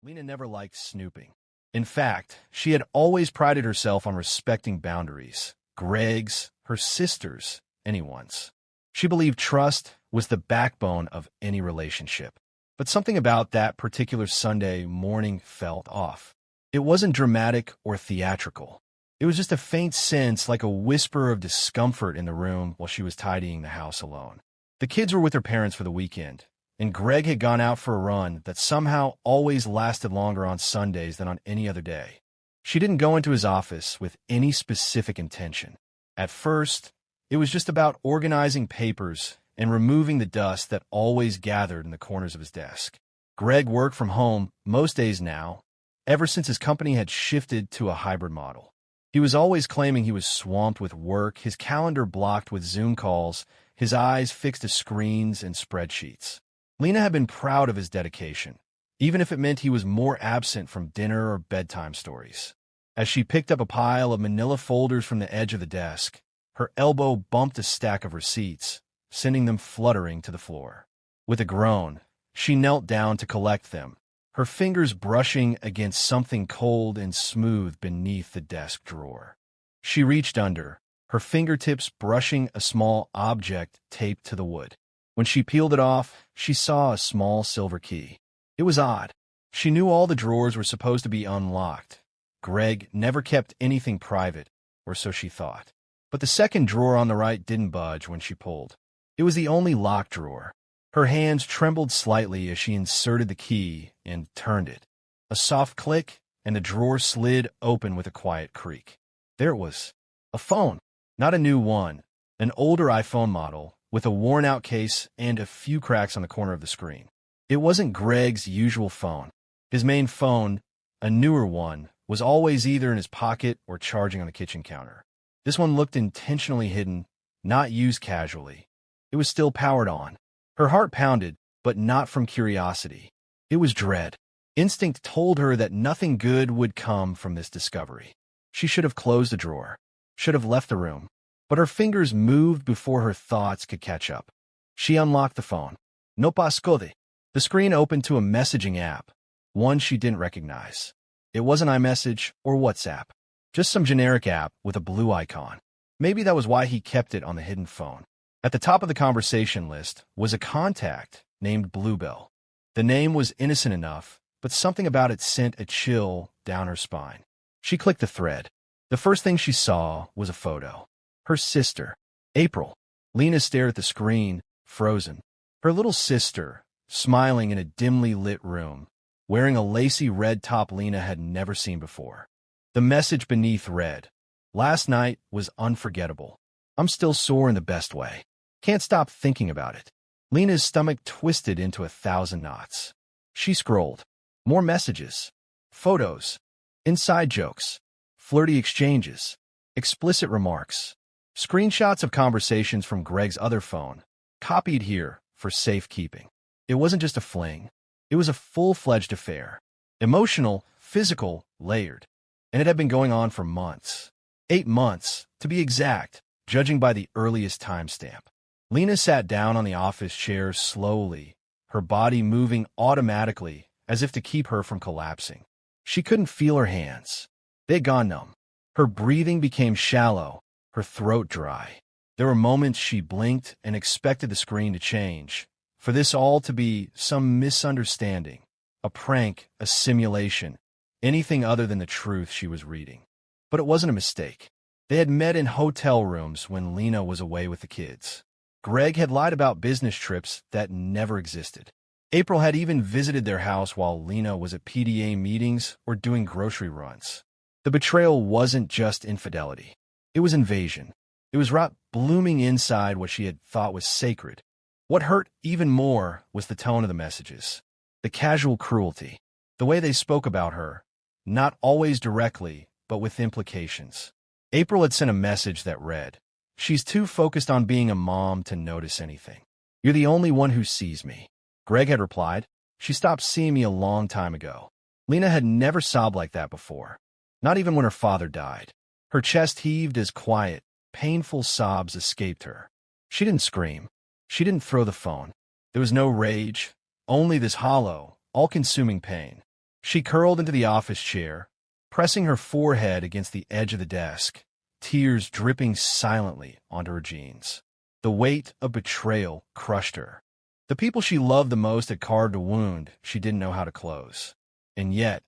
Lena never liked snooping. In fact, she had always prided herself on respecting boundaries. Greg's, her sister's, anyone's. She believed trust was the backbone of any relationship. But something about that particular Sunday morning felt off. It wasn't dramatic or theatrical. It was just a faint sense, like a whisper of discomfort in the room while she was tidying the house alone. The kids were with their parents for the weekend, and Greg had gone out for a run that somehow always lasted longer on Sundays than on any other day. She didn't go into his office with any specific intention. At first, it was just about organizing papers and removing the dust that always gathered in the corners of his desk. Greg worked from home most days now, ever since his company had shifted to a hybrid model. He was always claiming he was swamped with work, his calendar blocked with Zoom calls, his eyes fixed to screens and spreadsheets. Lena had been proud of his dedication, even if it meant he was more absent from dinner or bedtime stories. As she picked up a pile of manila folders from the edge of the desk, her elbow bumped a stack of receipts, sending them fluttering to the floor. With a groan, she knelt down to collect them, her fingers brushing against something cold and smooth beneath the desk drawer. She reached under, her fingertips brushing a small object taped to the wood. When she peeled it off, she saw a small silver key. It was odd. She knew all the drawers were supposed to be unlocked. Greg never kept anything private, or so she thought. But the second drawer on the right didn't budge when she pulled. It was the only locked drawer. Her hands trembled slightly as she inserted the key and turned it. A soft click, and the drawer slid open with a quiet creak. There it was. A phone. Not a new one. An older iPhone model, with a worn-out case and a few cracks on the corner of the screen. It wasn't Greg's usual phone. His main phone, a newer one, was always either in his pocket or charging on the kitchen counter. This one looked intentionally hidden, not used casually. It was still powered on. Her heart pounded, but not from curiosity. It was dread. Instinct told her that nothing good would come from this discovery. She should have closed the drawer, should have left the room, but her fingers moved before her thoughts could catch up. She unlocked the phone. No pascode. The screen opened to a messaging app, one she didn't recognize. It wasn't iMessage or WhatsApp, just some generic app with a blue icon. Maybe that was why he kept it on the hidden phone. At the top of the conversation list was a contact named Bluebell. The name was innocent enough, but something about it sent a chill down her spine. She clicked the thread. The first thing she saw was a photo. Her sister, April. Lena stared at the screen, frozen. Her little sister, smiling in a dimly lit room, wearing a lacy red top Lena had never seen before. The message beneath read, "Last night was unforgettable. I'm still sore in the best way. Can't stop thinking about it." Lena's stomach twisted into 1,000 knots. She scrolled. More messages. Photos. Inside jokes. Flirty exchanges. Explicit remarks. Screenshots of conversations from Greg's other phone, copied here for safekeeping. It wasn't just a fling. It was a full-fledged affair. Emotional, physical, layered. And it had been going on for months. 8 months, to be exact, judging by the earliest timestamp. Lena sat down on the office chair slowly, her body moving automatically as if to keep her from collapsing. She couldn't feel her hands. They had gone numb. Her breathing became shallow, her throat dry. There were moments she blinked and expected the screen to change, for this all to be some misunderstanding, a prank, a simulation, anything other than the truth she was reading. But it wasn't a mistake. They had met in hotel rooms when Lena was away with the kids. Greg had lied about business trips that never existed. April had even visited their house while Lena was at PDA meetings or doing grocery runs. The betrayal wasn't just infidelity. It was invasion. It was rot blooming inside what she had thought was sacred. What hurt even more was the tone of the messages. The casual cruelty. The way they spoke about her. Not always directly, but with implications. April had sent a message that read, "She's too focused on being a mom to notice anything. You're the only one who sees me." Greg had replied, "She stopped seeing me a long time ago." Lena had never sobbed like that before. Not even when her father died. Her chest heaved as quiet, painful sobs escaped her. She didn't scream. She didn't throw the phone. There was no rage, only this hollow, all-consuming pain. She curled into the office chair, pressing her forehead against the edge of the desk, tears dripping silently onto her jeans. The weight of betrayal crushed her. The people she loved the most had carved a wound she didn't know how to close. And yet,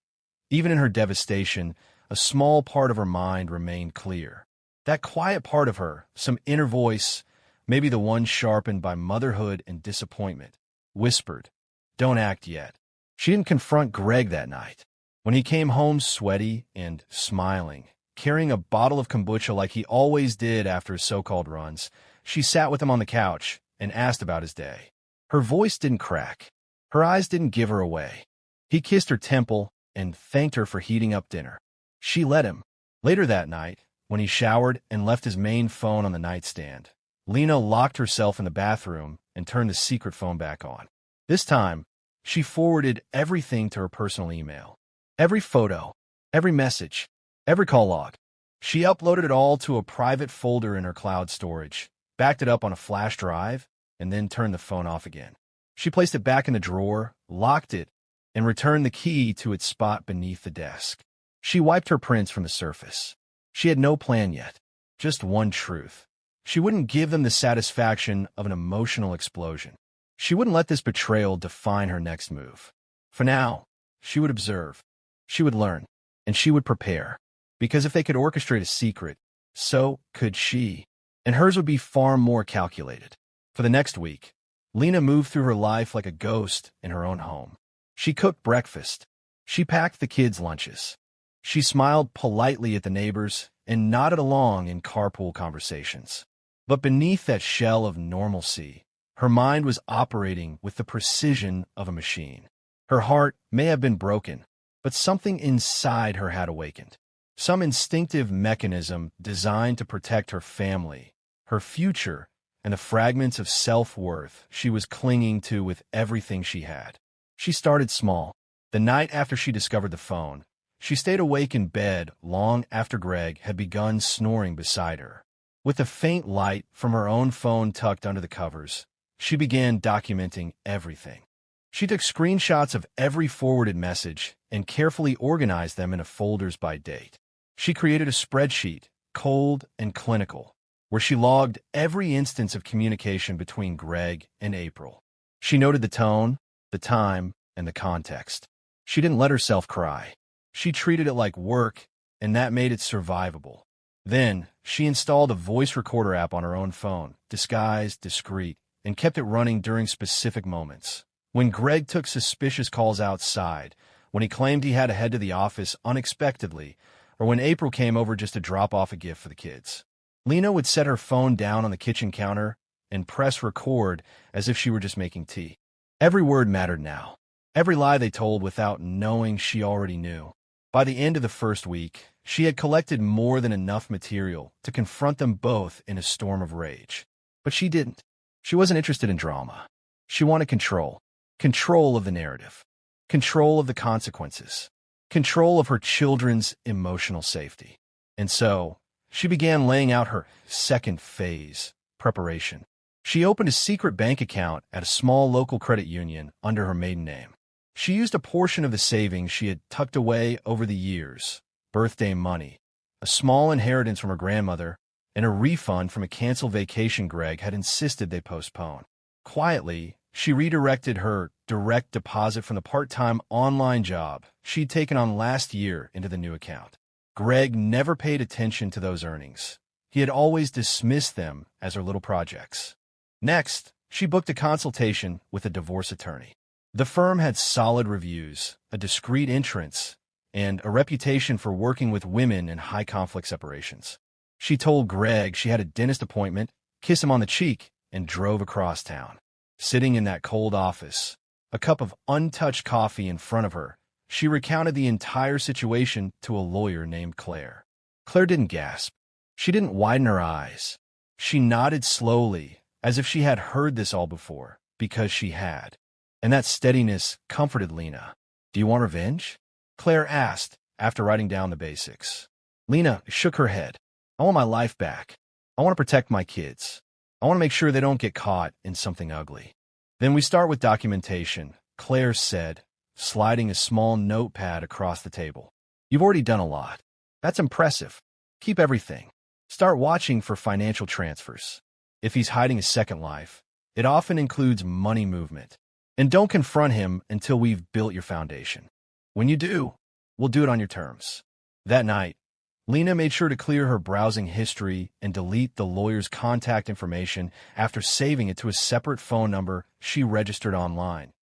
even in her devastation, a small part of her mind remained clear. That quiet part of her, some inner voice, maybe the one sharpened by motherhood and disappointment, whispered, "Don't act yet." She didn't confront Greg that night. When he came home sweaty and smiling, carrying a bottle of kombucha like he always did after his so-called runs, she sat with him on the couch and asked about his day. Her voice didn't crack. Her eyes didn't give her away. He kissed her temple and thanked her for heating up dinner. She let him. Later that night, when he showered and left his main phone on the nightstand, Lena locked herself in the bathroom and turned the secret phone back on. This time, she forwarded everything to her personal email. Every photo, every message, every call log. She uploaded it all to a private folder in her cloud storage, backed it up on a flash drive, and then turned the phone off again. She placed it back in the drawer, locked it, and returned the key to its spot beneath the desk. She wiped her prints from the surface. She had no plan yet, just one truth. She wouldn't give them the satisfaction of an emotional explosion. She wouldn't let this betrayal define her next move. For now, she would observe, she would learn, and she would prepare. Because if they could orchestrate a secret, so could she. And hers would be far more calculated. For the next week, Lena moved through her life like a ghost in her own home. She cooked breakfast. She packed the kids' lunches. She smiled politely at the neighbors and nodded along in carpool conversations. But beneath that shell of normalcy, her mind was operating with the precision of a machine. Her heart may have been broken, but something inside her had awakened. Some instinctive mechanism designed to protect her family, her future, and the fragments of self-worth she was clinging to with everything she had. She started small. The night after she discovered the phone, she stayed awake in bed long after Greg had begun snoring beside her. With a faint light from her own phone tucked under the covers, she began documenting everything. She took screenshots of every forwarded message and carefully organized them into folders by date. She created a spreadsheet, cold and clinical, where she logged every instance of communication between Greg and April. She noted the tone, the time, and the context. She didn't let herself cry. She treated it like work, and that made it survivable. Then, she installed a voice recorder app on her own phone, disguised, discreet, and kept it running during specific moments. When Greg took suspicious calls outside, when he claimed he had to head to the office unexpectedly, or when April came over just to drop off a gift for the kids, Lena would set her phone down on the kitchen counter and press record as if she were just making tea. Every word mattered now. Every lie they told without knowing she already knew. By the end of the first week, she had collected more than enough material to confront them both in a storm of rage. But she didn't. She wasn't interested in drama. She wanted control. Control of the narrative. Control of the consequences. Control of her children's emotional safety. And so, she began laying out her second phase, preparation. She opened a secret bank account at a small local credit union under her maiden name. She used a portion of the savings she had tucked away over the years, birthday money, a small inheritance from her grandmother, and a refund from a canceled vacation Greg had insisted they postpone. Quietly, she redirected her direct deposit from the part-time online job she'd taken on last year into the new account. Greg never paid attention to those earnings. He had always dismissed them as her little projects. Next, she booked a consultation with a divorce attorney. The firm had solid reviews, a discreet entrance, and a reputation for working with women in high-conflict separations. She told Greg she had a dentist appointment, kissed him on the cheek, and drove across town. Sitting in that cold office, a cup of untouched coffee in front of her, she recounted the entire situation to a lawyer named Claire. Claire didn't gasp. She didn't widen her eyes. She nodded slowly, as if she had heard this all before, because she had. And that steadiness comforted Lena. "Do you want revenge?" Claire asked, after writing down the basics. Lena shook her head. "I want my life back. I want to protect my kids. I want to make sure they don't get caught in something ugly." "Then we start with documentation," Claire said, sliding a small notepad across the table. "You've already done a lot. That's impressive. Keep everything. Start watching for financial transfers. If he's hiding a second life, it often includes money movement. And don't confront him until we've built your foundation. When you do, we'll do it on your terms." That night, Lena made sure to clear her browsing history and delete the lawyer's contact information after saving it to a separate phone number she registered online.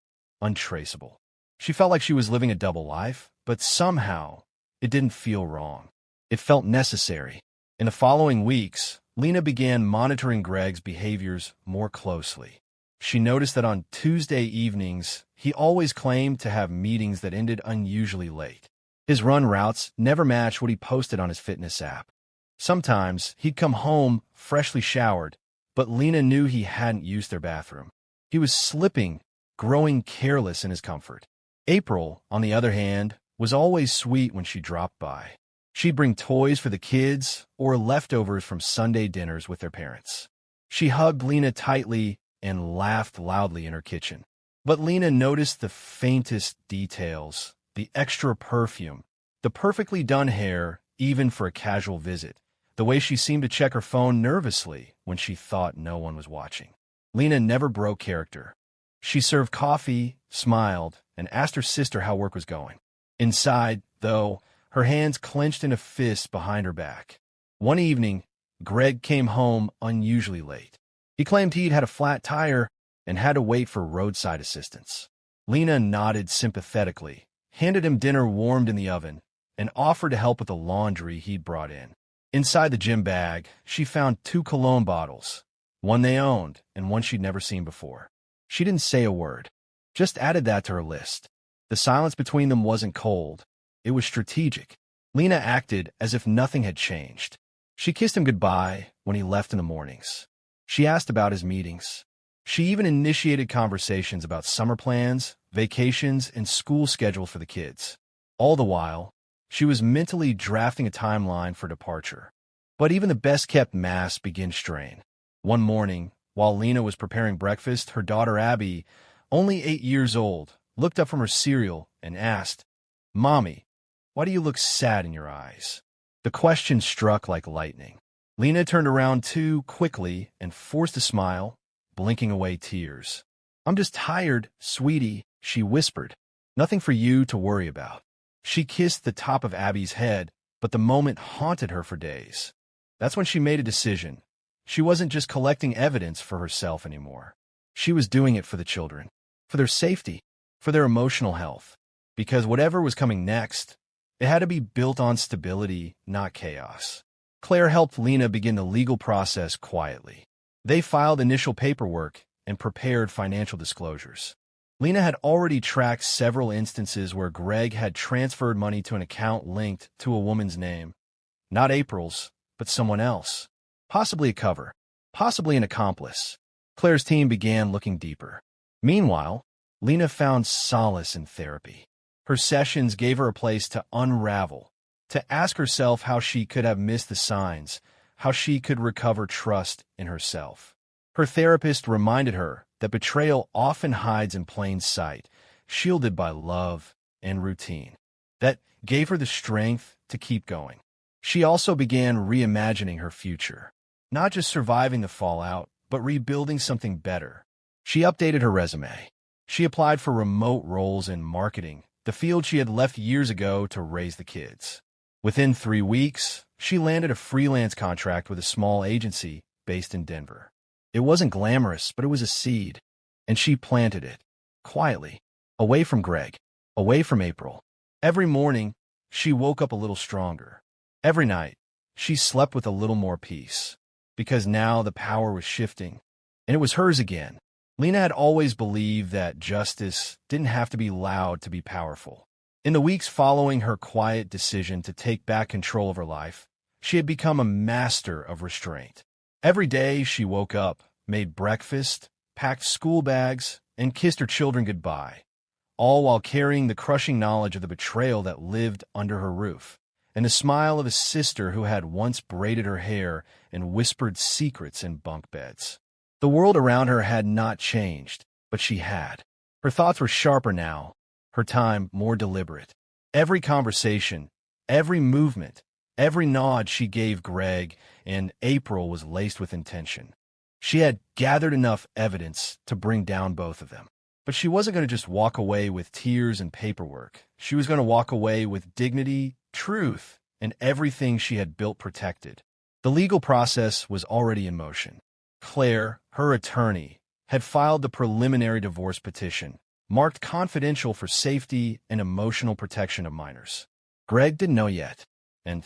Untraceable. She felt like she was living a double life, but somehow it didn't feel wrong. It felt necessary. In the following weeks, Lena began monitoring Greg's behaviors more closely. She noticed that on Tuesday evenings, he always claimed to have meetings that ended unusually late. His run routes never matched what he posted on his fitness app. Sometimes he'd come home freshly showered, but Lena knew he hadn't used their bathroom. He was slipping, growing careless in his comfort. April, on the other hand, was always sweet when she dropped by. She'd bring toys for the kids or leftovers from Sunday dinners with their parents. She hugged Lena tightly and laughed loudly in her kitchen. But Lena noticed the faintest details, the extra perfume, the perfectly done hair, even for a casual visit, the way she seemed to check her phone nervously when she thought no one was watching. Lena never broke character. She served coffee, smiled, and asked her sister how work was going. Inside, though, her hands clenched in a fist behind her back. One evening, Greg came home unusually late. He claimed he'd had a flat tire and had to wait for roadside assistance. Lena nodded sympathetically, handed him dinner warmed in the oven, and offered to help with the laundry he'd brought in. Inside the gym bag, she found 2 cologne bottles, one they owned and one she'd never seen before. She didn't say a word, just added that to her list. The silence between them wasn't cold. It was strategic. Lena acted as if nothing had changed. She kissed him goodbye when he left in the mornings. She asked about his meetings. She even initiated conversations about summer plans, vacations, and school schedules for the kids. All the while, she was mentally drafting a timeline for departure. But even the best-kept masks begin strain. One morning, while Lena was preparing breakfast, her daughter Abby, only 8 years old, looked up from her cereal and asked, "Mommy, why do you look sad in your eyes?" The question struck like lightning. Lena turned around too quickly and forced a smile, blinking away tears. "I'm just tired, sweetie," she whispered. "Nothing for you to worry about." She kissed the top of Abby's head, but the moment haunted her for days. That's when she made a decision. She wasn't just collecting evidence for herself anymore. She was doing it for the children, for their safety, for their emotional health. Because whatever was coming next, it had to be built on stability, not chaos. Claire helped Lena begin the legal process quietly. They filed initial paperwork and prepared financial disclosures. Lena had already tracked several instances where Greg had transferred money to an account linked to a woman's name. Not April's, but someone else. Possibly a cover. Possibly an accomplice. Claire's team began looking deeper. Meanwhile, Lena found solace in therapy. Her sessions gave her a place to unravel, to ask herself how she could have missed the signs, how she could recover trust in herself. Her therapist reminded her that betrayal often hides in plain sight, shielded by love and routine. That gave her the strength to keep going. She also began reimagining her future, not just surviving the fallout, but rebuilding something better. She updated her resume. She applied for remote roles in marketing, the field she had left years ago to raise the kids. Within 3 weeks, she landed a freelance contract with a small agency based in Denver. It wasn't glamorous, but it was a seed, and she planted it, quietly, away from Greg, away from April. Every morning, she woke up a little stronger. Every night, she slept with a little more peace, because now the power was shifting, and it was hers again. Lena had always believed that justice didn't have to be loud to be powerful. In the weeks following her quiet decision to take back control of her life, she had become a master of restraint. Every day she woke up, made breakfast, packed school bags, and kissed her children goodbye, all while carrying the crushing knowledge of the betrayal that lived under her roof, and the smile of a sister who had once braided her hair and whispered secrets in bunk beds. The world around her had not changed, but she had. Her thoughts were sharper now, her time more deliberate. Every conversation, every movement, every nod she gave Greg and April was laced with intention. She had gathered enough evidence to bring down both of them. But she wasn't going to just walk away with tears and paperwork. She was going to walk away with dignity, truth, and everything she had built protected. The legal process was already in motion. Claire, her attorney, had filed the preliminary divorce petition, marked confidential for safety and emotional protection of minors. Greg didn't know yet, and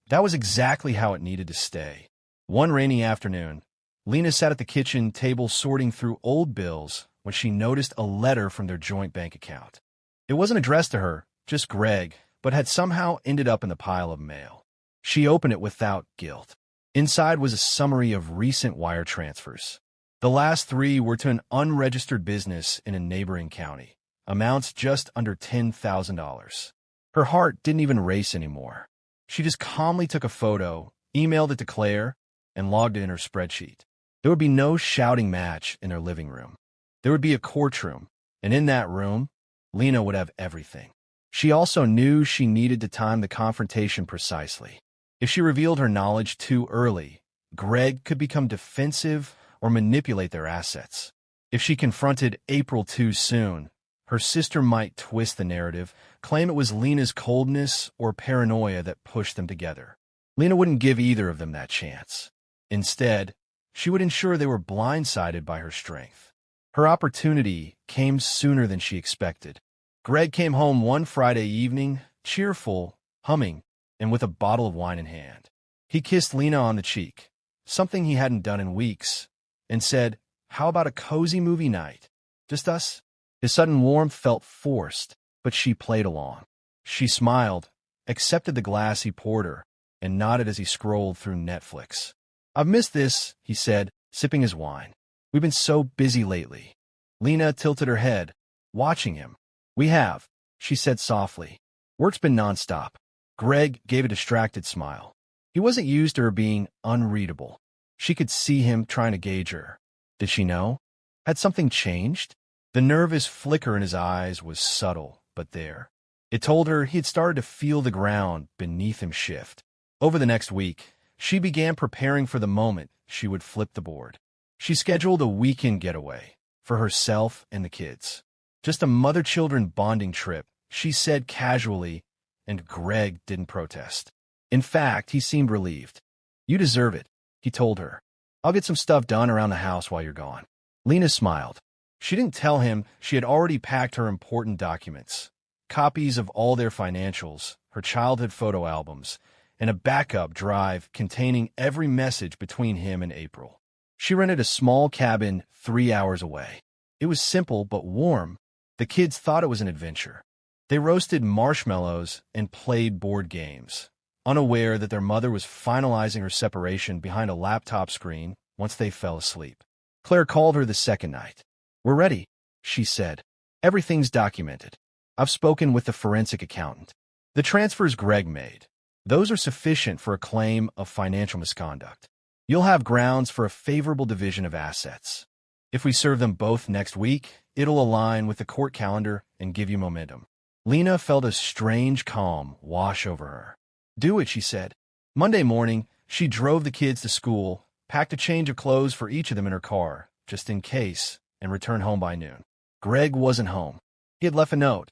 that was exactly how it needed to stay. One rainy afternoon, Lena sat at the kitchen table sorting through old bills when she noticed a letter from their joint bank account. It wasn't addressed to her, just Greg, but had somehow ended up in the pile of mail. She opened it without guilt. Inside was a summary of recent wire transfers. The last 3 were to an unregistered business in a neighboring county, amounts just under $10,000. Her heart didn't even race anymore. She just calmly took a photo, emailed it to Claire, and logged it in her spreadsheet. There would be no shouting match in their living room. There would be a courtroom, and in that room, Lena would have everything. She also knew she needed to time the confrontation precisely. If she revealed her knowledge too early, Greg could become defensive or manipulate their assets. If she confronted April too soon, her sister might twist the narrative, claim it was Lena's coldness or paranoia that pushed them together. Lena wouldn't give either of them that chance. Instead, she would ensure they were blindsided by her strength. Her opportunity came sooner than she expected. Greg came home one Friday evening, cheerful, humming, and with a bottle of wine in hand. He kissed Lena on the cheek, something he hadn't done in weeks, and said, "How about a cozy movie night? Just us?" His sudden warmth felt forced, but she played along. She smiled, accepted the glass he poured her, and nodded as he scrolled through Netflix. "I've missed this," he said, sipping his wine. "We've been so busy lately." Lena tilted her head, watching him. "We have," she said softly. "Work's been nonstop." Greg gave a distracted smile. He wasn't used to her being unreadable. She could see him trying to gauge her. Did she know? Had something changed? The nervous flicker in his eyes was subtle, but there. It told her he had started to feel the ground beneath him shift. Over the next week, she began preparing for the moment she would flip the board. She scheduled a weekend getaway for herself and the kids. Just a mother-children bonding trip, she said casually, and Greg didn't protest. In fact, he seemed relieved. "You deserve it," he told her. "I'll get some stuff done around the house while you're gone." Lena smiled. She didn't tell him she had already packed her important documents, copies of all their financials, her childhood photo albums, and a backup drive containing every message between him and April. She rented a small cabin 3 hours away. It was simple but warm. The kids thought it was an adventure. They roasted marshmallows and played board games, unaware that their mother was finalizing her separation behind a laptop screen once they fell asleep. Claire called her the second night. "We're ready," she said. "Everything's documented. I've spoken with the forensic accountant. The transfers Greg made, those are sufficient for a claim of financial misconduct. You'll have grounds for a favorable division of assets. If we serve them both next week, it'll align with the court calendar and give you momentum." Lena felt a strange calm wash over her. "Do it," she said. Monday morning, she drove the kids to school, packed a change of clothes for each of them in her car, just in case, and returned home by noon. Greg wasn't home. He had left a note.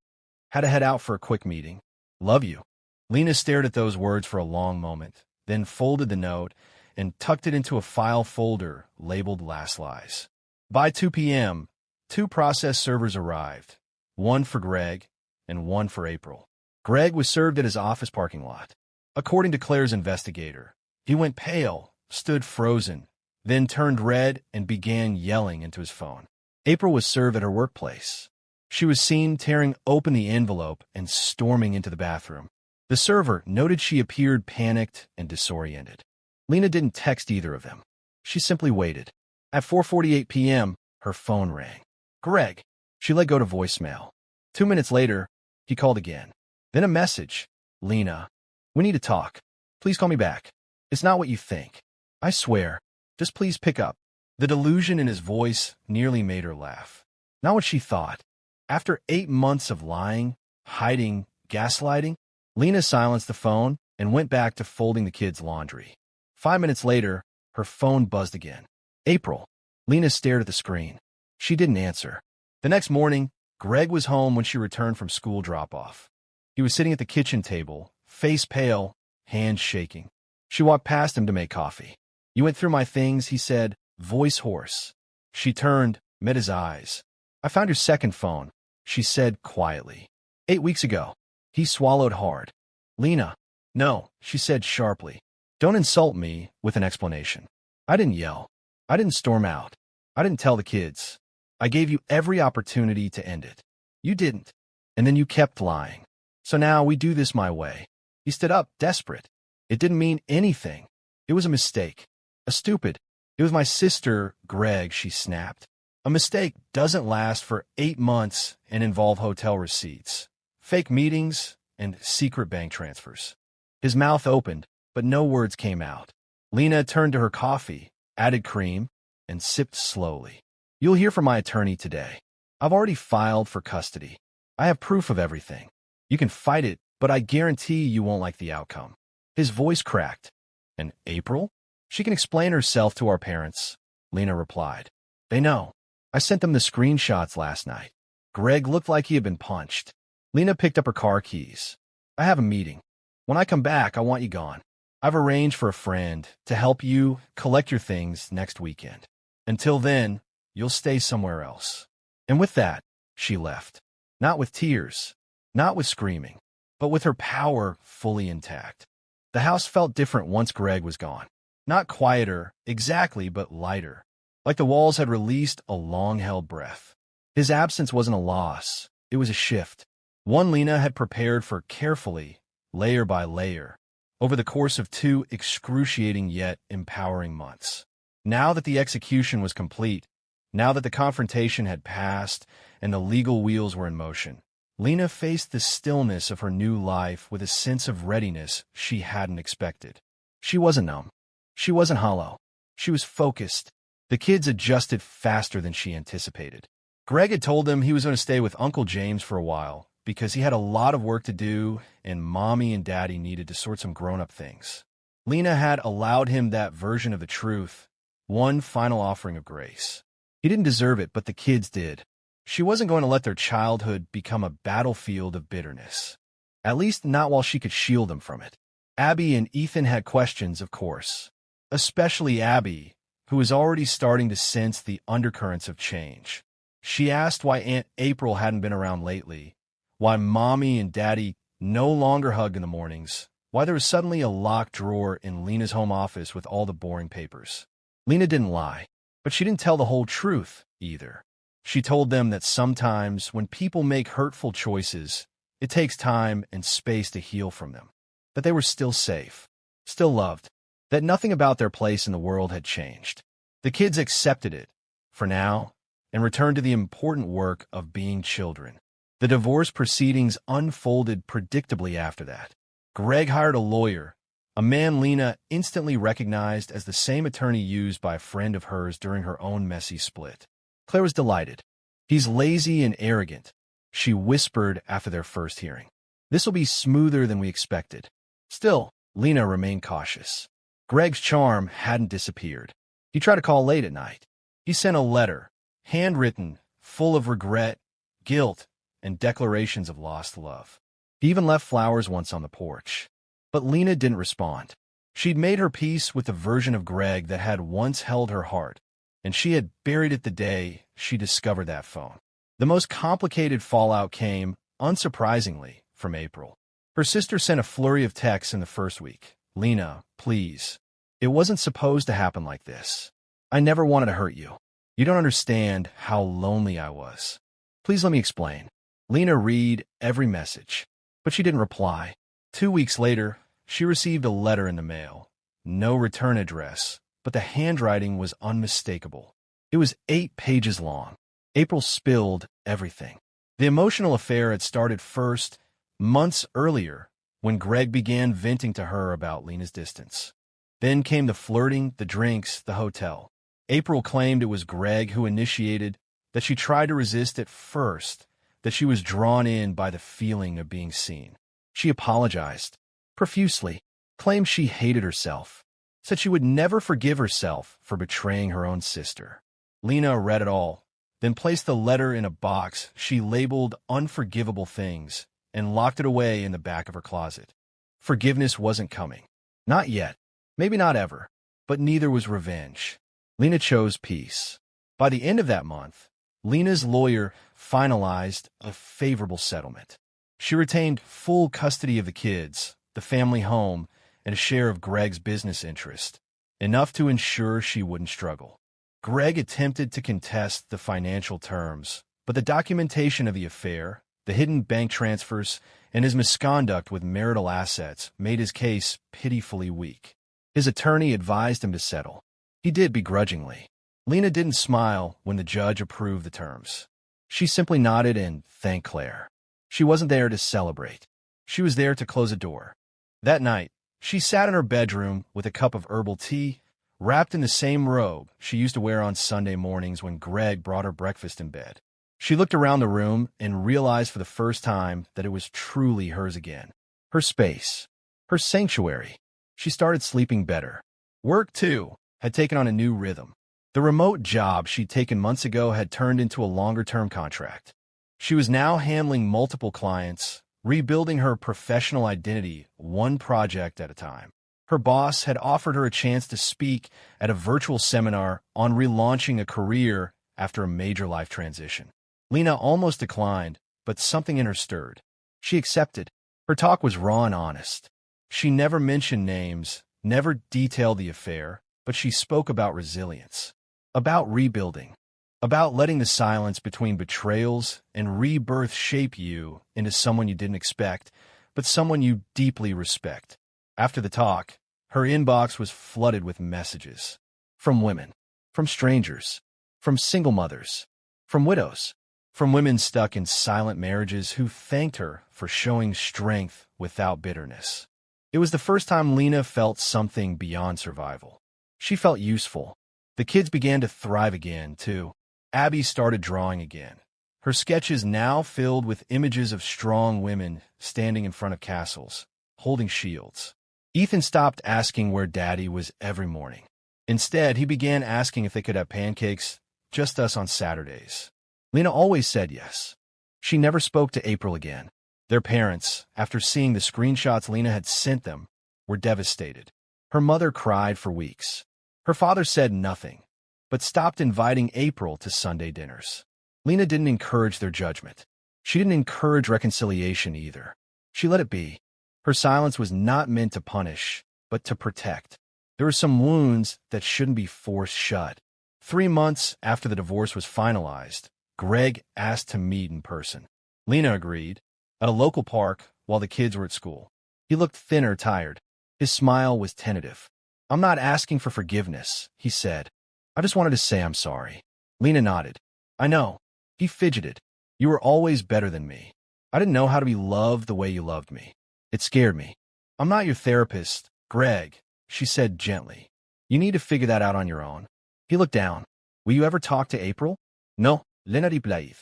Had to head out for a quick meeting. "Love you." Lena stared at those words for a long moment, then folded the note and tucked it into a file folder labeled Last Lies. By 2 p.m., 2 process servers arrived, one for Greg and one for April. Greg was served at his office parking lot. According to Claire's investigator, he went pale, stood frozen, then turned red and began yelling into his phone. April was served at her workplace. She was seen tearing open the envelope and storming into the bathroom. The server noted she appeared panicked and disoriented. Lena didn't text either of them. She simply waited. At 4:48 p.m., her phone rang. "Greg." She let go to voicemail. 2 minutes later, he called again. Then a message. "Lena, we need to talk. Please call me back. It's not what you think. I swear. Just please pick up." The delusion in his voice nearly made her laugh. Not what she thought. After 8 months of lying, hiding, gaslighting, Lena silenced the phone and went back to folding the kids' laundry. 5 minutes later, her phone buzzed again. April. Lena stared at the screen. She didn't answer. The next morning, Greg was home when she returned from school drop-off. He was sitting at the kitchen table, face pale, hands shaking. She walked past him to make coffee. "You went through my things," he said, voice hoarse. She turned, met his eyes. "I found your second phone," she said quietly. 8 weeks ago." He swallowed hard. "Lena." "No," she said sharply. "Don't insult me with an explanation." "I didn't yell. I didn't storm out. I didn't tell the kids. I gave you every opportunity to end it. You didn't. And then you kept lying. So now we do this my way." He stood up, desperate. "It didn't mean anything. It was a mistake. A stupid. It was my sister, Greg," she snapped. "A mistake doesn't last for 8 months and involve hotel receipts, fake meetings, and secret bank transfers." His mouth opened, but no words came out. Lena turned to her coffee, added cream, and sipped slowly. "You'll hear from my attorney today. I've already filed for custody. I have proof of everything. You can fight it, but I guarantee you won't like the outcome." His voice cracked. "And April? She can explain herself to our parents," Lena replied. "They know. I sent them the screenshots last night." Greg looked like he had been punched. Lena picked up her car keys. "I have a meeting. When I come back, I want you gone. I've arranged for a friend to help you collect your things next weekend. Until then, you'll stay somewhere else." And with that, she left. Not with tears, not with screaming, but with her power fully intact. The house felt different once Greg was gone. Not quieter, exactly, but lighter. Like the walls had released a long-held breath. His absence wasn't a loss. It was a shift. One Lena had prepared for carefully, layer by layer, over the course of 2 excruciating yet empowering months. Now that the execution was complete, now that the confrontation had passed and the legal wheels were in motion, Lena faced the stillness of her new life with a sense of readiness she hadn't expected. She wasn't numb. She wasn't hollow. She was focused. The kids adjusted faster than she anticipated. Greg had told them he was going to stay with Uncle James for a while because he had a lot of work to do and Mommy and Daddy needed to sort some grown-up things. Lena had allowed him that version of the truth, one final offering of grace. He didn't deserve it, but the kids did. She wasn't going to let their childhood become a battlefield of bitterness. At least not while she could shield them from it. Abby and Ethan had questions, of course. Especially Abby, who was already starting to sense the undercurrents of change. She asked why Aunt April hadn't been around lately, why Mommy and Daddy no longer hugged in the mornings, why there was suddenly a locked drawer in Lena's home office with all the boring papers. Lena didn't lie, but she didn't tell the whole truth either. She told them that sometimes when people make hurtful choices, it takes time and space to heal from them. That they were still safe, still loved, that nothing about their place in the world had changed. The kids accepted it, for now, and returned to the important work of being children. The divorce proceedings unfolded predictably after that. Greg hired a lawyer, a man Lena instantly recognized as the same attorney used by a friend of hers during her own messy split. Claire was delighted. "He's lazy and arrogant," she whispered after their first hearing. "This'll be smoother than we expected." Still, Lena remained cautious. Greg's charm hadn't disappeared. He tried to call late at night. He sent a letter, handwritten, full of regret, guilt, and declarations of lost love. He even left flowers once on the porch. But Lena didn't respond. She'd made her peace with the version of Greg that had once held her heart, and she had buried it the day she discovered that phone. The most complicated fallout came, unsurprisingly, from April. Her sister sent a flurry of texts in the first week. "Lena, please. It wasn't supposed to happen like this. I never wanted to hurt you. You don't understand how lonely I was. Please let me explain." Lena read every message, but she didn't reply. 2 weeks later, she received a letter in the mail. No return address, but the handwriting was unmistakable. It was 8 pages long. April spilled everything. The emotional affair had started first, months earlier, when Greg began venting to her about Lena's distance. Then came the flirting, the drinks, the hotel. April claimed it was Greg who initiated, that she tried to resist at first, that she was drawn in by the feeling of being seen. She apologized profusely, claimed she hated herself, said she would never forgive herself for betraying her own sister. Lena read it all, then placed the letter in a box she labeled Unforgivable Things and locked it away in the back of her closet. Forgiveness wasn't coming. Not yet. Maybe not ever. But neither was revenge. Lena chose peace. By the end of that month, Lena's lawyer finalized a favorable settlement. She retained full custody of the kids, the family home, and a share of Greg's business interest, enough to ensure she wouldn't struggle. Greg attempted to contest the financial terms, but the documentation of the affair, the hidden bank transfers, and his misconduct with marital assets made his case pitifully weak. His attorney advised him to settle. He did begrudgingly. Lena didn't smile when the judge approved the terms. She simply nodded and thanked Claire. She wasn't there to celebrate. She was there to close a door. That night, she sat in her bedroom with a cup of herbal tea, wrapped in the same robe she used to wear on Sunday mornings when Greg brought her breakfast in bed. She looked around the room and realized for the first time that it was truly hers again. Her space. Her sanctuary. She started sleeping better. Work, too, had taken on a new rhythm. The remote job she'd taken months ago had turned into a longer-term contract. She was now handling multiple clients, rebuilding her professional identity one project at a time. Her boss had offered her a chance to speak at a virtual seminar on relaunching a career after a major life transition. Lena almost declined, but something in her stirred. She accepted. Her talk was raw and honest. She never mentioned names, never detailed the affair, but she spoke about resilience, about rebuilding, about letting the silence between betrayals and rebirth shape you into someone you didn't expect, but someone you deeply respect. After the talk, her inbox was flooded with messages. From women, from strangers, from single mothers, from widows, from women stuck in silent marriages who thanked her for showing strength without bitterness. It was the first time Lena felt something beyond survival. She felt useful. The kids began to thrive again, too. Abby started drawing again. Her sketches now filled with images of strong women standing in front of castles, holding shields. Ethan stopped asking where Daddy was every morning. Instead, he began asking if they could have pancakes, just us on Saturdays. Lena always said yes. She never spoke to April again. Their parents, after seeing the screenshots Lena had sent them, were devastated. Her mother cried for weeks. Her father said nothing, but stopped inviting April to Sunday dinners. Lena didn't encourage their judgment. She didn't encourage reconciliation either. She let it be. Her silence was not meant to punish, but to protect. There were some wounds that shouldn't be forced shut. 3 months after the divorce was finalized, Greg asked to meet in person. Lena agreed, at a local park while the kids were at school. He looked thinner, tired. His smile was tentative. "I'm not asking for forgiveness," he said. "I just wanted to say I'm sorry." Lena nodded. "I know." He fidgeted. "You were always better than me. I didn't know how to be loved the way you loved me. It scared me. I'm not your therapist, Greg," she said gently. "You need to figure that out on your own." He looked down. "Will you ever talk to April?" "No, Lena replied.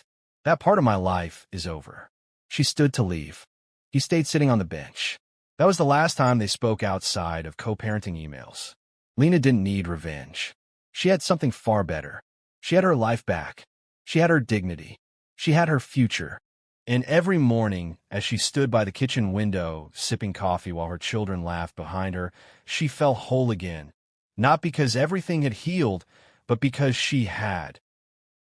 That part of my life is over." She stood to leave. He stayed sitting on the bench. That was the last time they spoke outside of co-parenting emails. Lena didn't need revenge. She had something far better. She had her life back. She had her dignity. She had her future. And every morning, as she stood by the kitchen window, sipping coffee while her children laughed behind her, she felt whole again. Not because everything had healed, but because she had.